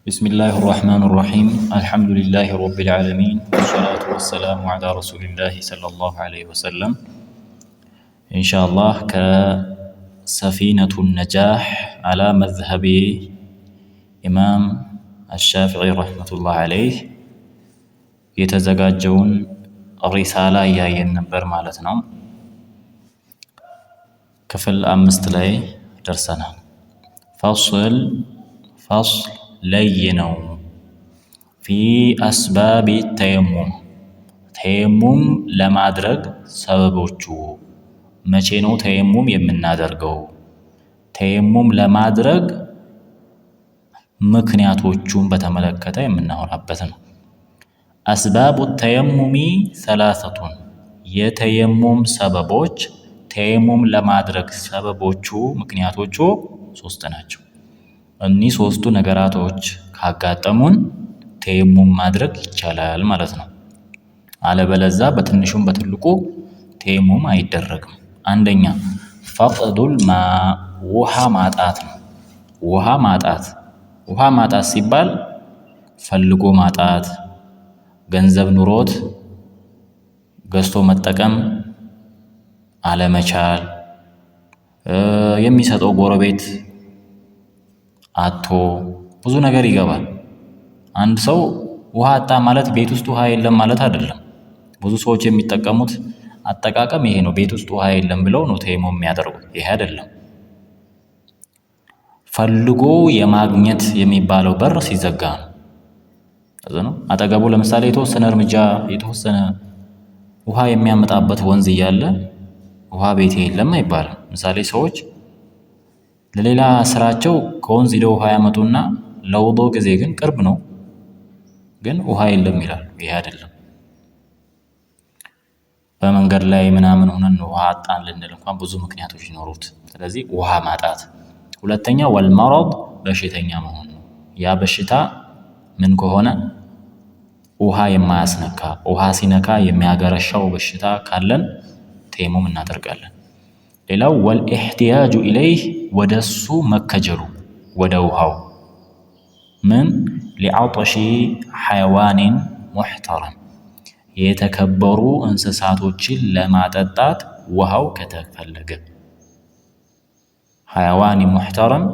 بسم الله الرحمن الرحيم الحمد لله رب العالمين والصلاة والسلام على رسول الله صلى الله عليه وسلم إن شاء الله كسفينة النجاح على مذهب إمام الشافعي رحمة الله عليه يتزجاجون الرسالة يا ينبر مالتنا كفل أمستلي درسنا فصل لينو في أسباب تيمم لما درج سببوچو مچه نو تيمم የምናደርገው ተየሙም ለማድረግ ምክንያቶቹን በተመለከተ የምናወራበት ነው። أسباب التيمم ثلاثة የተየሙም ሰበቦች ተየሙም ለማድረግ ሰበቦቹ ምክንያቶቹ ሶስት ናቸው። እነዚህ ሶስቱ ነገራቶች ካጋጠሙን ተየሙም ማድረግ ይቻላል ማለት ነው። አለበለዛ በትንሹም በትልቁ ተየሙም አይደረግም። አንደኛ ፈቅዱል ማ ውሃ ማጣት ነው። ውሃ ማጣት ሲባል ፈልጎ ማጣት፣ ገንዘብ ኑሮት ገዝቶ መጠቀም አለመቻል፣ የሚሰጠው ጎረቤት አቶ ብዙ ነገር ይገባል። አንድ ሰው ውሃ አጣ ማለት ቤት ውስጥ ውሃ የለም ማለት አይደለም። ብዙ ሰዎች የሚጠቀሙት አጠቃቀም ይሄ ነው። ቤት ውስጥ ውሃ የለም ብለው ነው ተየሙም የሚያደርጉት። ይሄ አይደለም። ፈልጎ የማግኘት የሚባለው በር ሲዘጋ ነው። አጠገቡ ለምሳሌ የተወሰነ ውሃ የሚያመጣበት ወንዝ እያለ ውሃ ቤት የለም አይባልም። ምሳሌ ሰዎች ለሌላ ስራቸው ከወንዝ ሄደው ውሃ ያመጡና ለውዶ ጊዜ ግን ቅርብ ነው ግን ውሃ የለም ይላሉ። ይሄ አይደለም። በመንገድ ላይ ምናምን ሆነን ውሃ አጣን ልንል እንኳን ብዙ ምክንያቶች ይኖሩት። ስለዚህ ውሃ ማጣት። ሁለተኛ ወልመረድ በሽተኛ መሆን ነው። ያ በሽታ ምን ከሆነ ውሃ የማያስነካ ውሃ ሲነካ የሚያገረሻው በሽታ ካለን ተየሙም እናደርጋለን። ሌላው ወልኢህቲያጁ ኢለይህ ወደሱ መከጀሉ ወደ ውሃው ምን ሊዐጠሺ ሐይዋኒን ሙሕተረም የተከበሩ እንስሳቶችን ለማጠጣት ውሃው ከተፈለገ ሐይዋኒ ሙሕተረም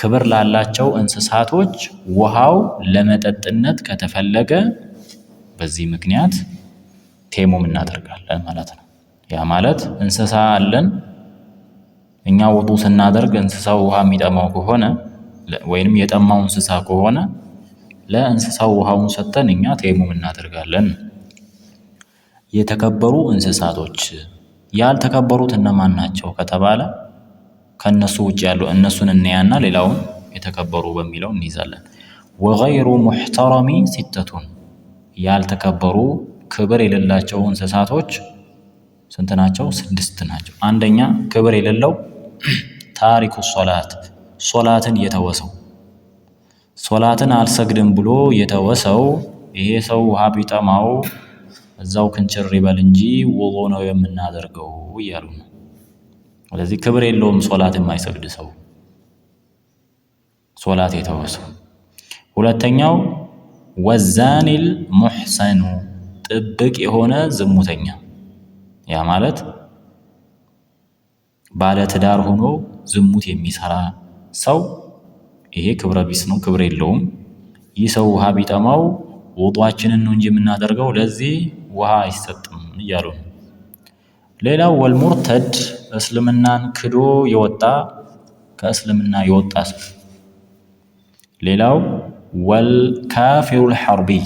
ክብር ላላቸው እንስሳቶች ውሃው ለመጠጥነት ከተፈለገ በዚህ ምክንያት ተየሙም እናደርጋለን ማለት ነው። ያ ማለት እንስሳ አለን እኛ ውዱ ስናደርግ እንስሳው ውሃ የሚጠማው ከሆነ ወይንም የጠማው እንስሳ ከሆነ ለእንስሳው ውሃውን ሰጥተን እኛ ተየሙም እናደርጋለን። የተከበሩ እንስሳቶች ያልተከበሩት እነማን ናቸው ከተባለ ከነሱ ውጭ ያሉ እነሱን እንያና ሌላውን የተከበሩ በሚለው እንይዛለን። ወገይሩ ሙሕተረሚ ሲተቱን ያልተከበሩ ክብር የሌላቸው እንስሳቶች ስንት ናቸው? 6 ናቸው። አንደኛ ክብር የሌለው ታሪኩ ሶላትን የተወሰው ሶላትን አልሰግድም ብሎ የተወሰው ይሄ ሰው ውሃ ቢጠማው እዛው ክንችር ይበል እንጂ ውሎ ነው የምናደርገው እያሉ ነው። ስለዚህ ክብር የለውም ሶላት የማይሰግድ ሰው ሶላት የተወሰው። ሁለተኛው ወዛኒል ሙሕሰኑ ጥብቅ የሆነ ዝሙተኛ ያ ማለት ባለ ትዳር ሆኖ ዝሙት የሚሰራ ሰው ይሄ ክብረ ቢስ ነው፣ ክብር የለውም። ይህ ሰው ውሃ ቢጠማው ውዱአችንን ነው እንጂ የምናደርገው ለዚህ ውሃ አይሰጥም እያሉ ነው። ሌላው ወልሙርተድ እስልምናን ክዶ ከእስልምና የወጣ ሰው። ሌላው ወልካፊሩል ሐርቢይ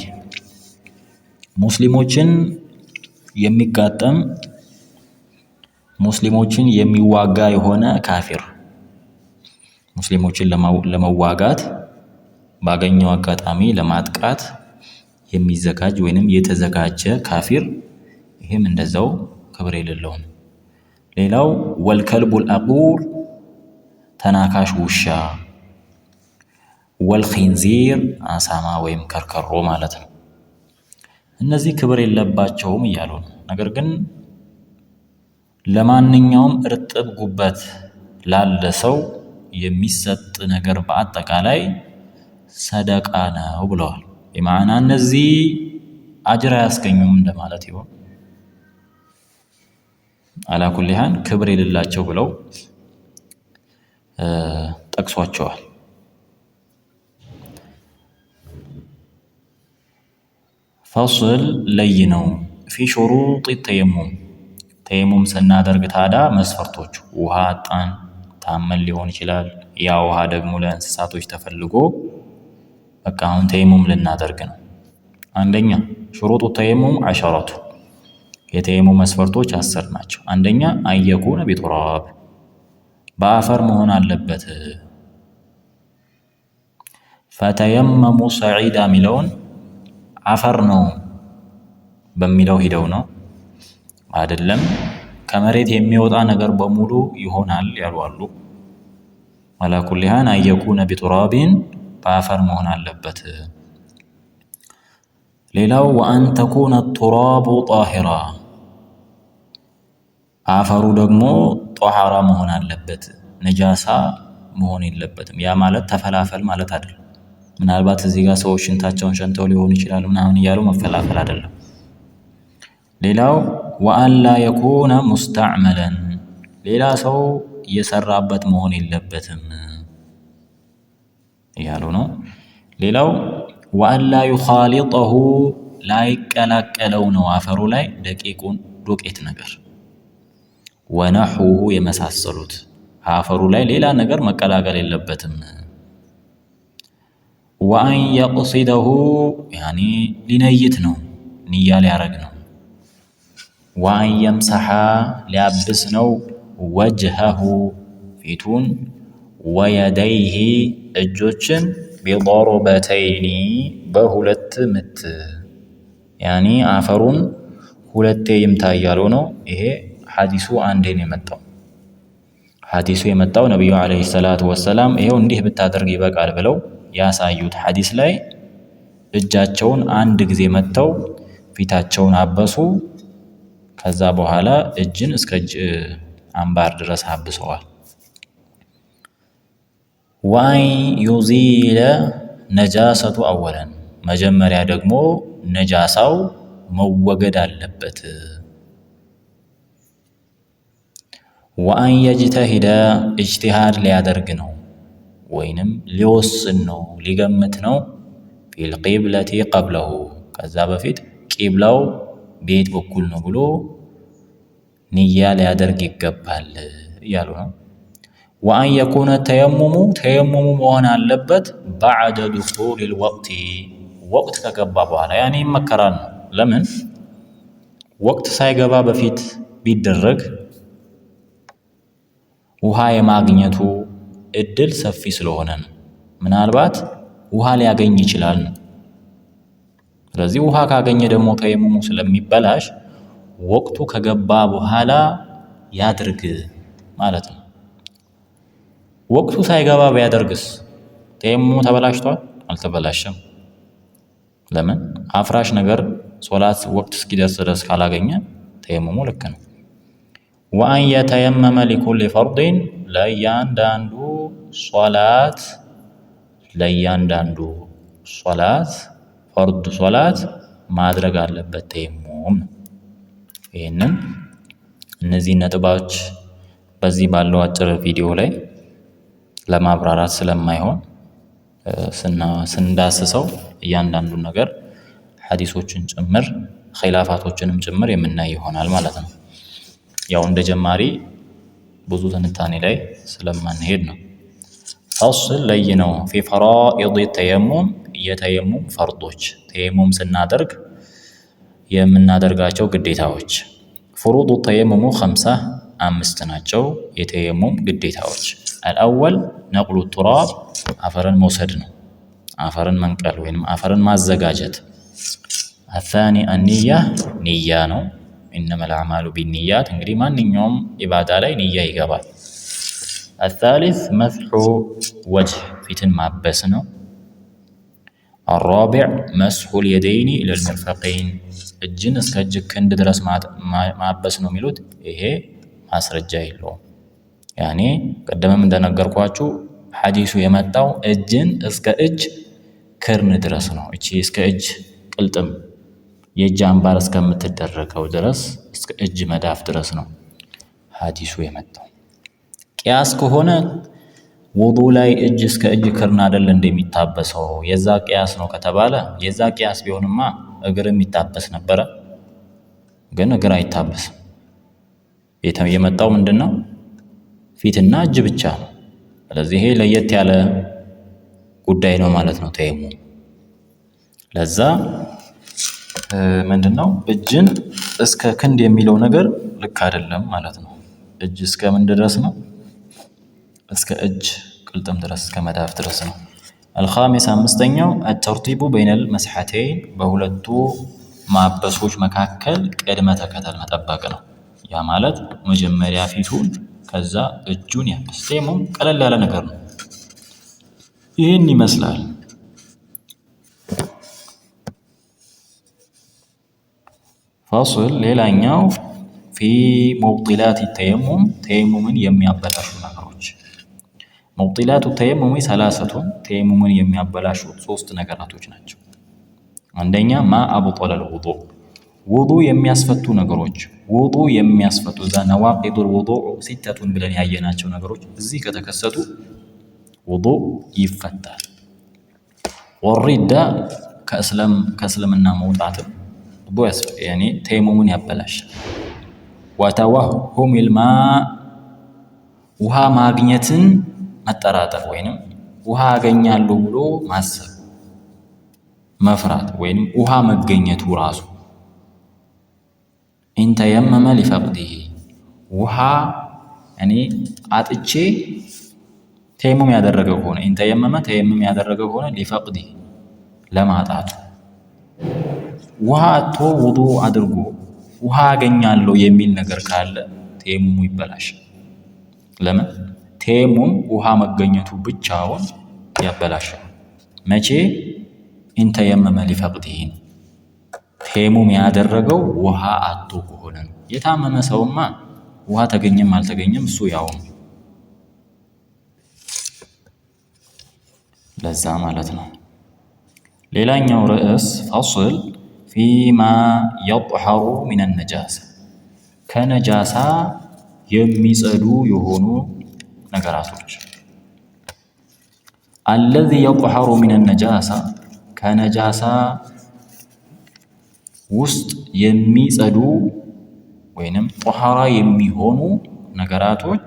ሙስሊሞችን የሚጋጠም ሙስሊሞችን የሚዋጋ የሆነ ካፊር ሙስሊሞችን ለመዋጋት ባገኘው አጋጣሚ ለማጥቃት የሚዘጋጅ ወይንም የተዘጋጀ ካፊር ይሄም እንደዛው ክብር የሌለው ነው። ሌላው ወልከልቡል አቁር ተናካሽ ውሻ፣ ወልኺንዚር አሳማ ወይም ከርከሮ ማለት ነው። እነዚህ ክብር የለባቸውም እያሉ ነው። ነገር ግን ለማንኛውም እርጥብ ጉበት ላለ ሰው የሚሰጥ ነገር በአጠቃላይ ሰደቃ ነው ብለዋል። በማዕና እነዚህ አጅር አያስገኙም እንደማለት ይሆን። አላኩል ያን ክብር የሌላቸው ብለው ጠቅሷቸዋል። ፈስል ለይ ነው ፊ ሹሩጥ ተየሙም ተየሙም ስናደርግ ታዳ መስፈርቶች ውሃ አጣን ታመን ሊሆን ይችላል። ያ ውሃ ደግሞ ለእንስሳቶች ተፈልጎ በቃ አሁን ተየሙም ልናደርግ ነው። አንደኛ ሹሩጡ ተየሙም ዐሸረቱ የተየሙም መስፈርቶች 10 ናቸው። አንደኛ አየኩነ ቢቱራብ በአፈር መሆን አለበት። ፈተየመሙ ሰዒዳ ሚለውን አፈር ነው በሚለው ሂደው ነው አይደለም። ከመሬት የሚወጣ ነገር በሙሉ ይሆናል ያሉ አሉ። አላኩል ያን አየኩነ ቢቱራቢን በአፈር መሆን አለበት። ሌላው ወአን ተኩነ ቱራቡ ጣሂራ አፈሩ ደግሞ ጧሃራ መሆን አለበት። ነጃሳ መሆን የለበትም። ያ ማለት ተፈላፈል ማለት አይደለም። ምናልባት እዚህ ጋር ሰዎች ሽንታቸውን ሸንተው ሊሆን ይችላል ምናምን እያሉ መፈላፈል አይደለም። ሌላው ወአን ላ የኩነ ሙስተዕመለን ሌላ ሰው እየሰራበት መሆን የለበትም እያሉ ነው። ሌላው ወአን ላ ዩኻሊጠሁ ላይቀላቀለው ነው አፈሩ ላይ ደቂቁን ዱቄት ነገር ወነሑሁ የመሳሰሉት አፈሩ ላይ ሌላ ነገር መቀላቀል የለበትም። ወአን የቅሲደሁ ያኒ ሊነይት ነው ንያ ሊያረግ ነው። ወአን የምሰሓ ሊያብስ ነው ወጅሀሁ ፊቱን ወየደይህ እጆችን ቢضርበተይኒ በሁለት ምት ያኒ አፈሩን ሁለቴ ይምታ እያለው ነው። ይሄ ሐዲሱ አንዴ ነው የመጣው። ሐዲሱ የመጣው ነቢዩ ዓለይሂ ሰላቱ ወሰላም ይሄው እንዲህ ብታደርግ ይበቃል ብለው ያሳዩት ሐዲስ ላይ እጃቸውን አንድ ጊዜ መተው ፊታቸውን አበሱ። ከዛ በኋላ እጅን እስከ እጅ አምባር ድረስ አብሰዋል። ወአን ዩዚለ ነጃሰቱ አወለን መጀመሪያ ደግሞ ነጃሳው መወገድ አለበት። ወአን የጅተሂደ እጅቲሃድ ሊያደርግ ነው ወይንም ሊወስን ነው ሊገምት ነው። ፊልቂብለቲ ቀብለሁ ከዛ በፊት ቂብላው ቤት በኩል ነው ብሎ ንያ ሊያደርግ ይገባል እያሉ ነው። ወአን የኩነ ተየሙሙ ተየሙሙ መሆን አለበት ባዕደ ዱኹሊል ወቅቲ ወቅት ከገባ በኋላ ያኔ ይመከራል ነው። ለምን ወቅት ሳይገባ በፊት ቢደረግ ውሃ የማግኘቱ እድል ሰፊ ስለሆነ ነው። ምናልባት ውሃ ሊያገኝ ይችላል ነው። ስለዚህ ውሃ ካገኘ ደግሞ ተየሙሙ ስለሚበላሽ ወቅቱ ከገባ በኋላ ያድርግ ማለት ነው። ወቅቱ ሳይገባ ቢያደርግስ ተየሙሙ ተበላሽቷል? አልተበላሸም። ለምን አፍራሽ ነገር ሶላት ወቅት እስኪደርስ ድረስ ካላገኘ ተየሙሙ ልክ ነው። ወአን የተየመመ ሊኩል ፈርድን ለእያንዳንዱ ሶላት ፈርድ ሶላት ማድረግ አለበት ተየሙም። ይህንን እነዚህ ነጥቦች በዚህ ባለው አጭር ቪዲዮ ላይ ለማብራራት ስለማይሆን ስንዳስሰው እያንዳንዱን ነገር ሐዲሶችን ጭምር ኺላፋቶችንም ጭምር የምናይ ይሆናል ማለት ነው። ያው እንደ ጀማሪ ብዙ ትንታኔ ላይ ስለማንሄድ ነው። ፈስል ለይ ነው ፊ ፈራኢድ ተየሙም የተየሙም ፈርዶች ተየሙም ስናደርግ የምናደርጋቸው ግዴታዎች ፍሩዱ ተየሙሙ 5 ናቸው። የተየሙም ግዴታዎች አልአወል ነቅሉ ቱራብ አፈርን መውሰድ ነው። አፈርን መንቀል ወይም አፈርን ማዘጋጀት። አሳኒ አንያ ንያ ነው። ኢነመል አዕማሉ ቢንያት እንግዲህ ማንኛውም ኢባዳ ላይ ንያ ይገባል። አሳሊስ መስሑ ወጅህ ፊትን ማበስ ነው። አራቢዕ መስሑል የደይኒ ኢለል ሚርፈቀይን እጅን እስከ እጅ ክንድ ድረስ ማበስ ነው የሚሉት። ይሄ ማስረጃ የለውም። ያኔ ቀደምም እንደነገርኳችሁ ሐዲሱ የመጣው እጅን እስከ እጅ ክርን ድረስ ነው። እቺ እስከ እጅ ቅልጥም የእጅ አምባር እስከምትደረገው ድረስ እስከ እጅ መዳፍ ድረስ ነው ሐዲሱ የመጣው። ቅያስ ከሆነ ውዱ ላይ እጅ እስከ እጅ ክርን አይደል እንደሚታበሰው የዛ ቅያስ ነው ከተባለ የዛ ቅያስ ቢሆንማ እግርም ይታበስ ነበረ። ግን እግር አይታበስም። የመጣው ምንድነው? ፊትና እጅ ብቻ ነው። ስለዚህ ይሄ ለየት ያለ ጉዳይ ነው ማለት ነው ተየሙም። ለዛ ምንድነው እጅን እስከ ክንድ የሚለው ነገር ልክ አይደለም ማለት ነው። እጅ እስከ ምን ድረስ ነው? እስከ እጅ ቅልጥም ድረስ እስከ መዳፍ ድረስ ነው። الخامس አምስተኛው الترتيب بين المسحتين በሁለቱ ማበሶች መካከል ቅድመ ተከተል መጠበቅ ነው። ያ ማለት መጀመሪያ ፊቱን ከዛ እጁን ያበስ። ተየሙም ቀለል ያለ ነገር ነው። ይህን ይመስላል። ፋስል ሌላኛው ፊ ሙብጢላት ተየሙም ተየሙምን የሚያበላሹ ነገሮች። ሙብጢላቱ ተየሙም ሰላሰቱን ተየሙምን የሚያበላሹ ሶስት ነገራቶች ናቸው። አንደኛ ማ አብጠለል ውዱእ ውዱእ የሚያስፈቱ ነገሮች። ውዱእ የሚያስፈቱ እዛ ነዋቂዱል ውዱእ ሲተቱን ብለን ያየናቸው ነገሮች እዚህ ከተከሰቱ ውዱእ ይፈታል። ወሪዳ ከእስልምና መውጣትም ያኔ ተየሙምን ያበላሻል። ወተወሁሚል ማእ ውሃ ማግኘትን መጠራጠር ወይንም ውሃ አገኛለሁ ብሎ ማሰብ መፍራት ወይንም ውሃ መገኘቱ ራሱ ኢንተየመመ ሊፈቅዲሂ ውሃ እኔ አጥቼ ተየሙም ያደረገ ከሆነ ኢንተየመመ ተየሙም ያደረገ ከሆነ ሊፈቅዲሂ ለማጣቱ ውሃ አጥቶ ውዱእ አድርጎ ውሃ አገኛለሁ የሚል ነገር ካለ ተየሙሙ ይበላሻል። ለምን? ተየሙም ውሃ መገኘቱ ብቻውን ያበላሻል። መቼ? ኢንተየመመ ሊፈቅዲሂ ተየሙም ያደረገው ውሃ አጥቶ ከሆነ ነው። የታመመ ሰውማ ውሃ ተገኘም አልተገኘም እሱ ያው ነው። ለዛ ማለት ነው። ሌላኛው ርዕስ ፋስል ፊማ የጥሐሩ ሚነ ነጃሳ ከነጃሳ የሚጸዱ የሆኑ ነገራቶች። አለዚ የጥሐሩ ሚነ ነጃሳ ከነጃሳ ውስጥ የሚጸዱ ወይንም ጧሃራ የሚሆኑ ነገራቶች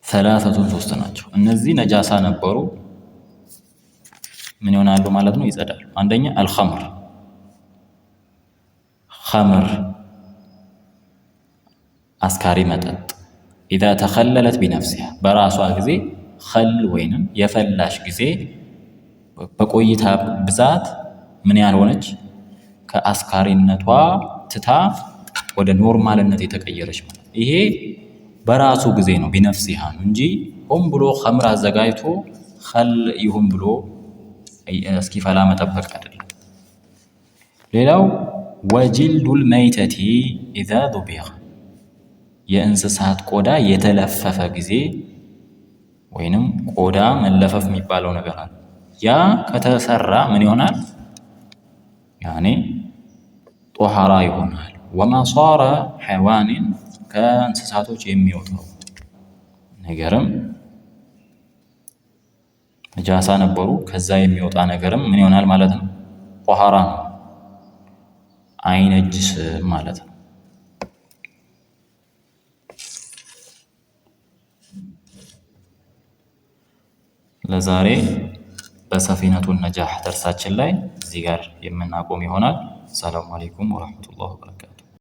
ሰላሰቱን ሶስት ናቸው። እነዚህ ነጃሳ ነበሩ ምን ይሆናሉ ማለት ነው? ይጸዳሉ። አንደኛ አልኸምር ኸምር አስካሪ መጠጥ ኢዛ ተኸለለት ቢነፍሲሃ በራሷ ጊዜ ኸል ወይንም የፈላሽ ጊዜ በቆይታ ብዛት ምን ያልሆነች ከአስካሪነቷ ትታ ወደ ኖርማልነት የተቀየረች ማለት ይሄ በራሱ ጊዜ ነው ቢነፍሲሃ እንጂ ሆን ብሎ ኸምር አዘጋጅቶ ኸል ይሁን ብሎ እስኪፈላ መጠበቅ አይደለም። ሌላው ወጅልዱል መይተቲ ኢዛ ዙቢገ የእንስሳት ቆዳ የተለፈፈ ጊዜ ወይንም ቆዳ መለፈፍ የሚባለው ነገር አለ። ያ ከተሰራ ምን ይሆናል? ያኔ ጦሃራ ይሆናል። ወማ ሷረ ሐይዋንን ከእንስሳቶች የሚወጣው ነገርም ነጃሳ ነበሩ። ከዛ የሚወጣ ነገርም ምን ይሆናል ማለት ነው? ጦሃራ ነው፣ አይነጅስም ማለት ነው። ለዛሬ በሰፊነቱ ነጃህ ደርሳችን ላይ እዚህ ጋር የምናቆም ይሆናል። ሰላሙ አለይኩም ወራህመቱላሂ ወበረካቱ።